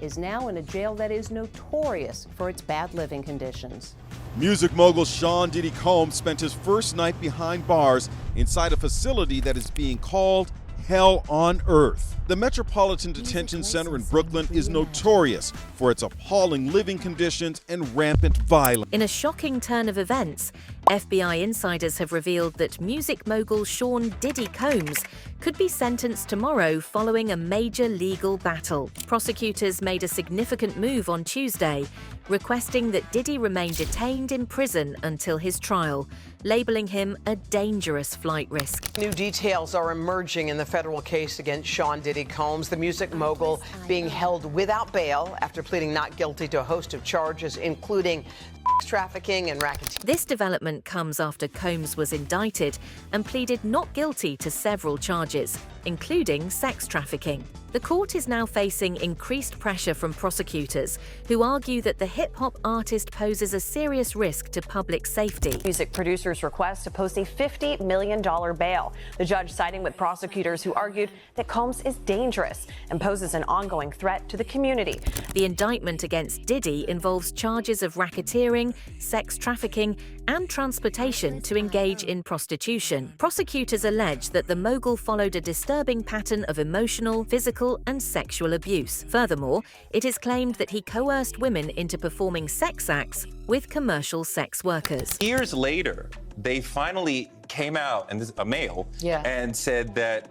is now in a jail that is notorious for its bad living conditions. Music mogul Sean Diddy Combs spent his first night behind bars inside a facility that is being called Hell on Earth. The Metropolitan Detention Center in Brooklyn is notorious for its appalling living conditions and rampant violence. In a shocking turn of events, FBI insiders have revealed that music mogul Sean Diddy Combs could be sentenced tomorrow following a major legal battle. Prosecutors made a significant move on Tuesday, requesting that Diddy remain detained in prison until his trial, labeling him a dangerous flight risk. New details are emerging in the federal case against Sean Diddy Combs, the music mogul being held without bail after pleading not guilty to a host of charges, including sex trafficking and racketeering. This development comes after Combs was indicted and pleaded not guilty to several charges, including sex trafficking. The court is now facing increased pressure from prosecutors who argue that the hip-hop artist poses a serious risk to public safety. Music producers request to post a $50 million bail. The judge siding with prosecutors who argued that Combs is dangerous and poses an ongoing threat to the community. The indictment against Diddy involves charges of racketeering, sex trafficking, and transportation to engage in prostitution. Prosecutors allege that the mogul followed a disturbing pattern of emotional, physical, and sexual abuse. Furthermore, it is claimed that he coerced women into performing sex acts with commercial sex workers. Years later, they finally came out, and this is a male, and said that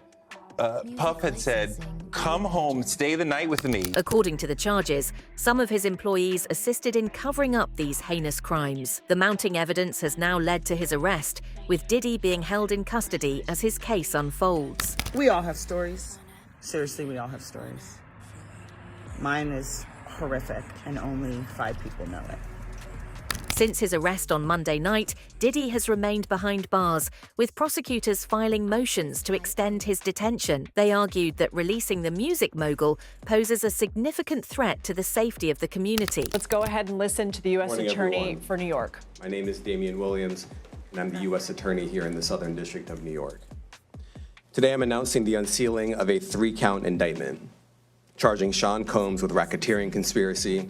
Puff had said, "Come home, stay the night with me." According to the charges, some of his employees assisted in covering up these heinous crimes. The mounting evidence has now led to his arrest, with Diddy being held in custody as his case unfolds. We all have stories. Seriously, we all have stories. Mine is horrific, and only 5 people know it. Since his arrest on Monday night, Diddy has remained behind bars, with prosecutors filing motions to extend his detention. They argued that releasing the music mogul poses a significant threat to the safety of the community. Let's go ahead and listen to the U.S. Attorney for New York. My name is Damian Williams, and I'm the U.S. Attorney here in the Southern District of New York. Today, I'm announcing the unsealing of a 3-count indictment, charging Sean Combs with racketeering conspiracy,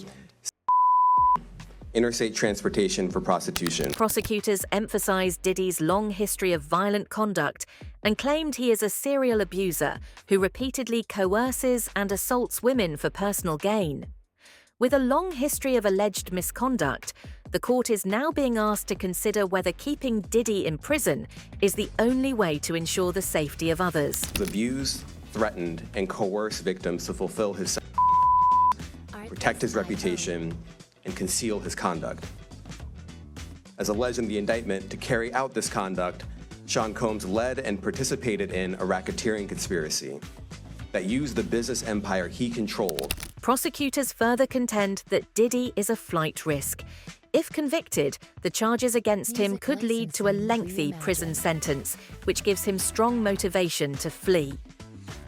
interstate transportation for prostitution. Prosecutors emphasized Diddy's long history of violent conduct and claimed he is a serial abuser who repeatedly coerces and assaults women for personal gain. With a long history of alleged misconduct, the court is now being asked to consider whether keeping Diddy in prison is the only way to ensure the safety of others. Abused, threatened, and coerced victims to fulfill his protect his reputation, and conceal his conduct. As alleged in the indictment, to carry out this conduct, Sean Combs led and participated in a racketeering conspiracy that used the business empire he controlled. Prosecutors further contend that Diddy is a flight risk. If convicted, the charges against him could lead to a lengthy prison sentence, which gives him strong motivation to flee.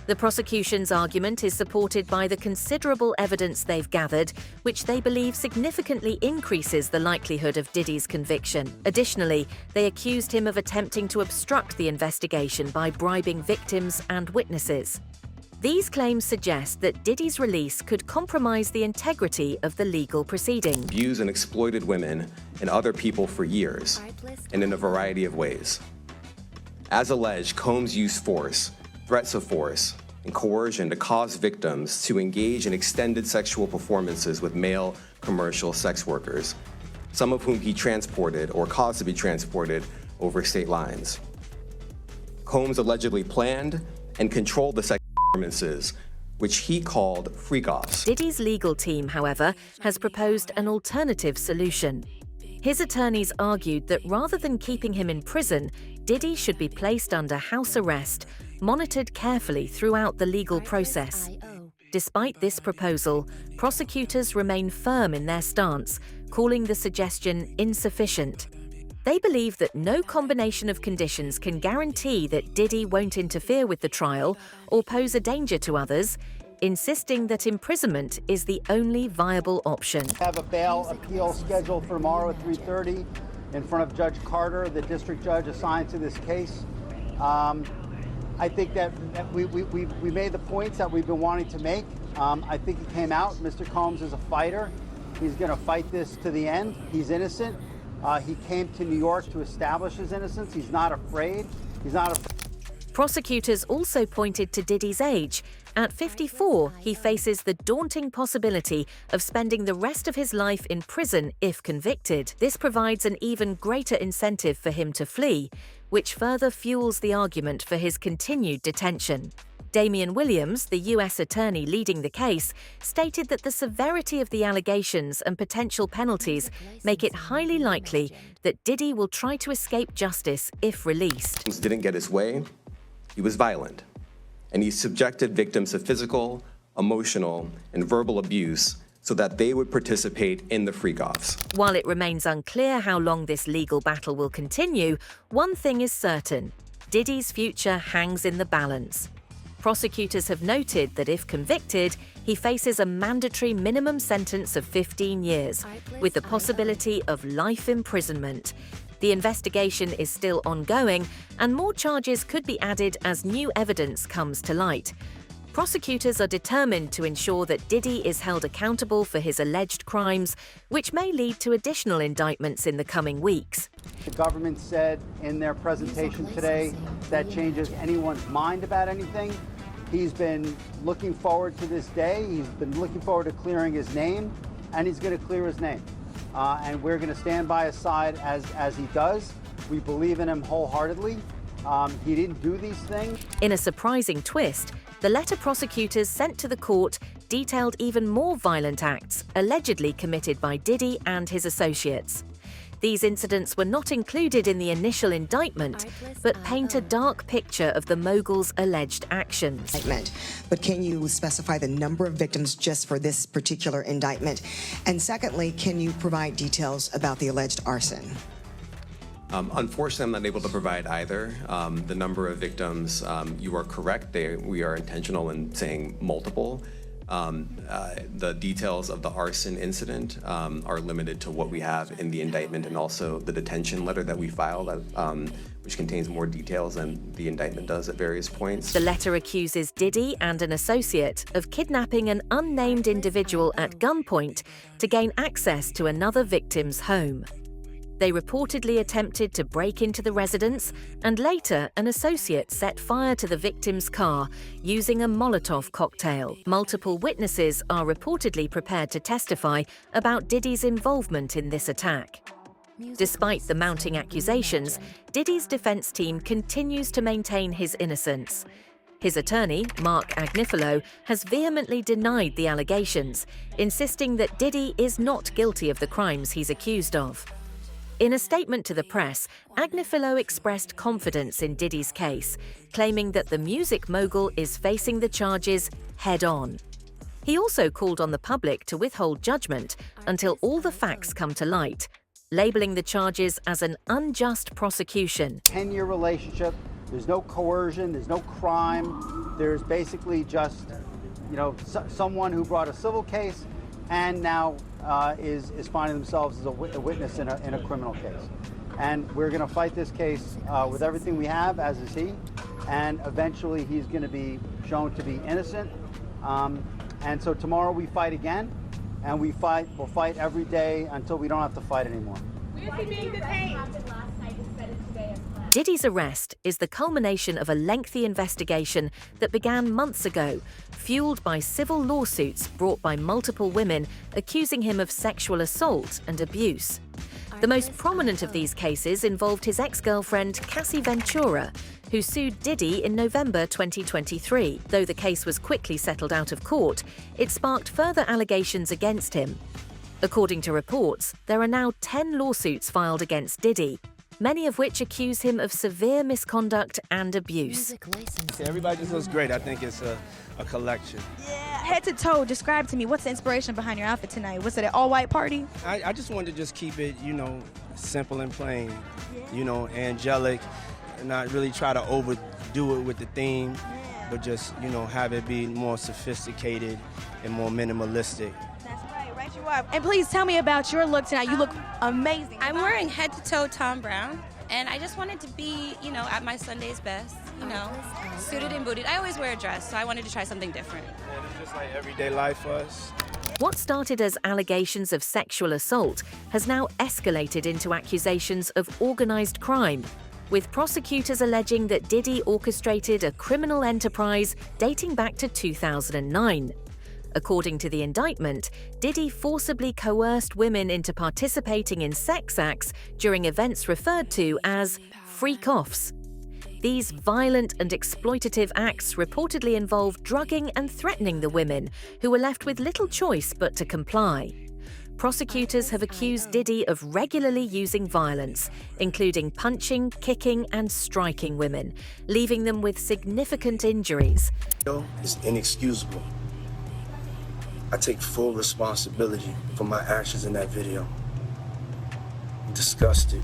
The prosecution's argument is supported by the considerable evidence they've gathered, which they believe significantly increases the likelihood of Diddy's conviction. Additionally, they accused him of attempting to obstruct the investigation by bribing victims and witnesses. These claims suggest that Diddy's release could compromise the integrity of the legal proceeding. Abused and exploited women and other people for years, and in a variety of ways. As alleged, Combs used force, threats of force, and coercion to cause victims to engage in extended sexual performances with male commercial sex workers, some of whom he transported or caused to be transported over state lines. Combs allegedly planned and controlled the sex performances, which he called freak-offs. Diddy's legal team, however, has proposed an alternative solution. His attorneys argued that rather than keeping him in prison, Diddy should be placed under house arrest, monitored carefully throughout the legal process. Despite this proposal, prosecutors remain firm in their stance, calling the suggestion insufficient. They believe that no combination of conditions can guarantee that Diddy won't interfere with the trial or pose a danger to others, insisting that imprisonment is the only viable option. I have a bail appeal scheduled for tomorrow at 3:30 in front of Judge Carter, the district judge assigned to this case. I think that we made the points that we've been wanting to make. I think he came out. Mr. Combs is a fighter. He's going to fight this to the end. He's innocent. He came to New York to establish his innocence. He's not afraid. Prosecutors also pointed to Diddy's age. At 54, he faces the daunting possibility of spending the rest of his life in prison if convicted. This provides an even greater incentive for him to flee, which further fuels the argument for his continued detention. Damian Williams, the U.S. attorney leading the case, stated that the severity of the allegations and potential penalties make it highly likely that Diddy will try to escape justice if released. He didn't get his way. He was violent, and he subjected victims to physical, emotional, and verbal abuse so that they would participate in the freak-offs. While it remains unclear how long this legal battle will continue, one thing is certain: Diddy's future hangs in the balance. Prosecutors have noted that if convicted, he faces a mandatory minimum sentence of 15 years, with the possibility of life imprisonment. The investigation is still ongoing, and more charges could be added as new evidence comes to light. Prosecutors are determined to ensure that Diddy is held accountable for his alleged crimes, which may lead to additional indictments in the coming weeks. The government said in their presentation today that changes anyone's mind about anything. He's been looking forward to this day. He's been looking forward to clearing his name, and he's going to clear his name. And we're going to stand by his side as he does. We believe in him wholeheartedly. He didn't do these things. In a surprising twist, the letter prosecutors sent to the court detailed even more violent acts allegedly committed by Diddy and his associates. These incidents were not included in the initial indictment, but paint a dark picture of the mogul's alleged actions. But can you specify the number of victims just for this particular indictment? And secondly, can you provide details about the alleged arson? Unfortunately, I'm not able to provide either. The number of victims, you are correct. We are intentional in saying multiple. The details of the arson incident are limited to what we have in the indictment and also the detention letter that we filed, which contains more details than the indictment does at various points. The letter accuses Diddy and an associate of kidnapping an unnamed individual at gunpoint to gain access to another victim's home. They reportedly attempted to break into the residence, and later an associate set fire to the victim's car using a Molotov cocktail. Multiple witnesses are reportedly prepared to testify about Diddy's involvement in this attack. Despite the mounting accusations, Diddy's defense team continues to maintain his innocence. His attorney, Mark Agnifilo, has vehemently denied the allegations, insisting that Diddy is not guilty of the crimes he's accused of. In a statement to the press, Agnifilo expressed confidence in Diddy's case, claiming that the music mogul is facing the charges head-on. He also called on the public to withhold judgment until all the facts come to light, labeling the charges as an unjust prosecution. 10-year relationship, there's no coercion, there's no crime, there's basically just, someone who brought a civil case and now is finding themselves as a witness in a criminal case. And we're going to fight this case with everything we have, as is he, and eventually he's going to be shown to be innocent. And so tomorrow we fight again, and we'll fight every day until we don't have to fight anymore. Where is he being detained? Diddy's arrest is the culmination of a lengthy investigation that began months ago, fueled by civil lawsuits brought by multiple women accusing him of sexual assault and abuse. The most prominent of these cases involved his ex-girlfriend Cassie Ventura, who sued Diddy in November 2023. Though the case was quickly settled out of court, it sparked further allegations against him. According to reports, there are now 10 lawsuits filed against Diddy, many of which accuse him of severe misconduct and abuse. Everybody just looks great. I think it's a collection. Yeah, head to toe, describe to me, what's the inspiration behind your outfit tonight? Was it an all-white party? I just wanted to just keep it, simple and plain, angelic, and not really try to overdo it with the theme, but just, have it be more sophisticated and more minimalistic. You up. And please tell me about your look tonight. You look amazing. I'm wearing head to toe Tom Brown, and I just wanted to be, at my Sunday's best. you know, suited and booted. I always wear a dress, so I wanted to try something different. And it's just like everyday life for us. What started as allegations of sexual assault has now escalated into accusations of organized crime, with prosecutors alleging that Diddy orchestrated a criminal enterprise dating back to 2009. According to the indictment, Diddy forcibly coerced women into participating in sex acts during events referred to as freak-offs. These violent and exploitative acts reportedly involved drugging and threatening the women, who were left with little choice but to comply. Prosecutors have accused Diddy of regularly using violence, including punching, kicking, and striking women, leaving them with significant injuries. It's inexcusable. I take full responsibility for my actions in that video. I'm disgusted.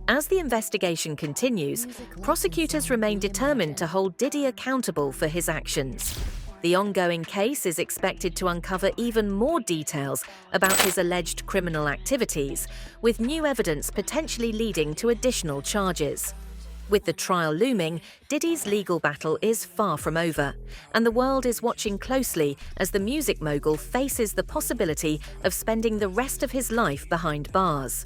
As the investigation continues, prosecutors remain determined to hold Diddy accountable for his actions. The ongoing case is expected to uncover even more details about his alleged criminal activities, with new evidence potentially leading to additional charges. With the trial looming, Diddy's legal battle is far from over, and the world is watching closely as the music mogul faces the possibility of spending the rest of his life behind bars.